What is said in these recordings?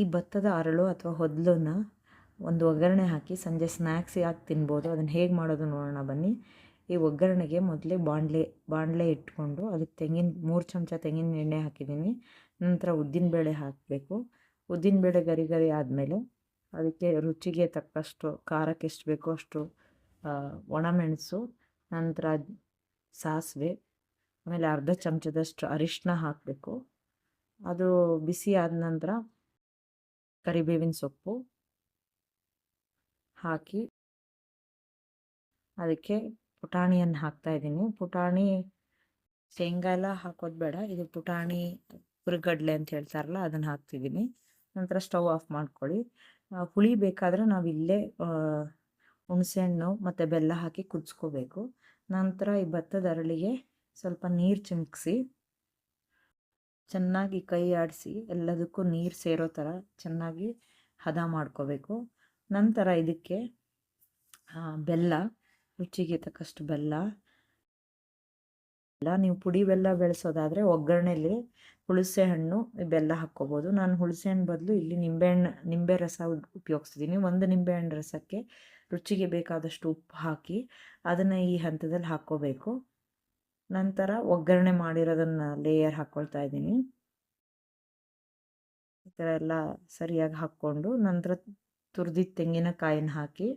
ಈ ಭತ್ತದ ಅರಳು ಅಥವಾ ಹೊದಲನ್ನ ಒಂದು ಒಗ್ಗರಣೆ ಹಾಕಿ ಸಂಜೆ ಸ್ನ್ಯಾಕ್ಸ್ ಯಾಕೆ ತಿನ್ಬೋದು, ಅದನ್ನು ಹೇಗೆ ಮಾಡೋದು ನೋಡೋಣ ಬನ್ನಿ. ಈ ಒಗ್ಗರಣೆಗೆ ಮೊದಲೇ ಬಾಣಲೆ ಇಟ್ಕೊಂಡು ಅದಕ್ಕೆ 3 ಚಮಚ ತೆಂಗಿನ ಎಣ್ಣೆ ಹಾಕಿದ್ದೀನಿ. ನಂತರ ಉದ್ದಿನಬೇಳೆ ಹಾಕಬೇಕು. ಉದ್ದಿನಬೇಳೆ ಗರಿ ಗರಿ ಆದಮೇಲೆ ಅದಕ್ಕೆ ರುಚಿಗೆ ತಕ್ಕಷ್ಟು ಖಾರಕ್ಕೆ ಎಷ್ಟು ಬೇಕೋ ಅಷ್ಟು ಒಣಮೆಣಸು, ನಂತರ ಸಾಸಿವೆ, ಆಮೇಲೆ ಅರ್ಧ ಚಮಚದಷ್ಟು ಅರಿಶಿನ ಹಾಕಬೇಕು. ಅದು ಬಿಸಿ ಆದ ನಂತರ ಕರಿಬೇವಿನ ಸೊಪ್ಪು ಹಾಕಿ ಅದಕ್ಕೆ ಪುಟಾಣಿಯನ್ನು ಹಾಕ್ತಾಯಿದ್ದೀನಿ. ಪುಟಾಣಿ ಶೇಂಗಾ ಎಲ್ಲ ಹಾಕೋದು ಬೇಡ, ಇದು ಪುಟಾಣಿ ಹುರಿಗಡಲೆ ಅಂತ ಹೇಳ್ತಾರಲ್ಲ ಅದನ್ನು ಹಾಕ್ತಿದ್ದೀನಿ. ನಂತರ ಸ್ಟವ್ ಆಫ್ ಮಾಡ್ಕೊಳ್ಳಿ. ಹುಳಿ ಬೇಕಾದರೆ ನಾವು ಇಲ್ಲೇ ಹುಣಸೆಹಣ್ಣು ಮತ್ತು ಬೆಲ್ಲ ಹಾಕಿ ಕುದಿಸ್ಕೋಬೇಕು. ನಂತರ ಈ ಭತ್ತದ ಅರಳಿಗೆ ಸ್ವಲ್ಪ ನೀರು ಚಿಮುಕಿಸಿ ಚೆನ್ನಾಗಿ ಕೈ ಆಡಿಸಿ ಎಲ್ಲದಕ್ಕೂ ನೀರು ಸೇರೋ ಥರ ಚೆನ್ನಾಗಿ ಹದ ಮಾಡ್ಕೋಬೇಕು. ನಂತರ ಇದಕ್ಕೆ ಬೆಲ್ಲ, ರುಚಿಗೆ ತಕ್ಕಷ್ಟು ಬೆಲ್ಲ. ನೀವು ಪುಡಿ ಬೆಲ್ಲ ಬೆಳೆಸೋದಾದರೆ ಒಗ್ಗರಣೆಯಲ್ಲಿ ಹುಣಸೆ ಹಣ್ಣು ಬೆಲ್ಲ ಹಾಕ್ಕೋಬೋದು. ನಾನು ಹುಣಸೆ ಹಣ್ಣು ಬದಲು ಇಲ್ಲಿ ನಿಂಬೆ ರಸ ಉಪಯೋಗಿಸ್ತಿದ್ದೀನಿ. ಒಂದು ನಿಂಬೆಹಣ್ಣು ರಸಕ್ಕೆ ರುಚಿಗೆ ಬೇಕಾದಷ್ಟು ಉಪ್ಪು ಹಾಕಿ ಅದನ್ನು ಈ ಹಂತದಲ್ಲಿ ಹಾಕ್ಕೋಬೇಕು. ನಂತರ ಒಗ್ಗರಣೆ ಮಾಡಿರೋದನ್ನು ಲೇಯರ್ ಹಾಕ್ಕೊಳ್ತಾ ಇದ್ದೀನಿ. ಈ ಥರ ಎಲ್ಲ ಸರಿಯಾಗಿ ಹಾಕ್ಕೊಂಡು ನಂತರ ತುರಿದಿದ್ದ ತೆಂಗಿನಕಾಯಿನ ಹಾಕಿ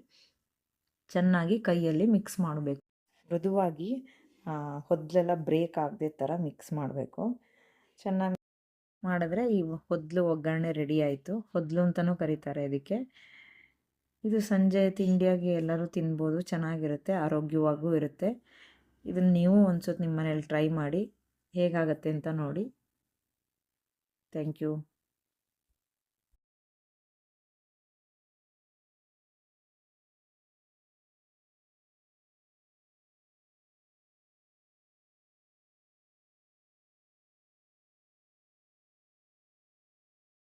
ಚೆನ್ನಾಗಿ ಕೈಯಲ್ಲಿ ಮಿಕ್ಸ್ ಮಾಡಬೇಕು. ಮೃದುವಾಗಿ ಹೊದಲೆಲ್ಲ ಬ್ರೇಕ್ ಆಗದೆ ಥರ ಮಿಕ್ಸ್ ಮಾಡಬೇಕು. ಚೆನ್ನಾಗಿ ಮಾಡಿದ್ರೆ ಈ ಹೊದಲು ಒಗ್ಗರಣೆ ರೆಡಿ ಆಯಿತು. ಹೊದಲು ಅಂತಲೂ ಕರೀತಾರೆ ಇದಕ್ಕೆ. ಇದು ಸಂಜೆ ತಿಂಡಿಯಾಗಿ ಎಲ್ಲರೂ ತಿನ್ಬೋದು, ಚೆನ್ನಾಗಿರುತ್ತೆ, ಆರೋಗ್ಯವಾಗೂ ಇರುತ್ತೆ. ಇದನ್ನು ನೀವು ಒಂದು ಸತಿ ನಿಮ್ಮ ಮನೇಲಿ ಟ್ರೈ ಮಾಡಿ ಹೇಗಾಗತ್ತೆ ಅಂತ ನೋಡಿ. Thank you.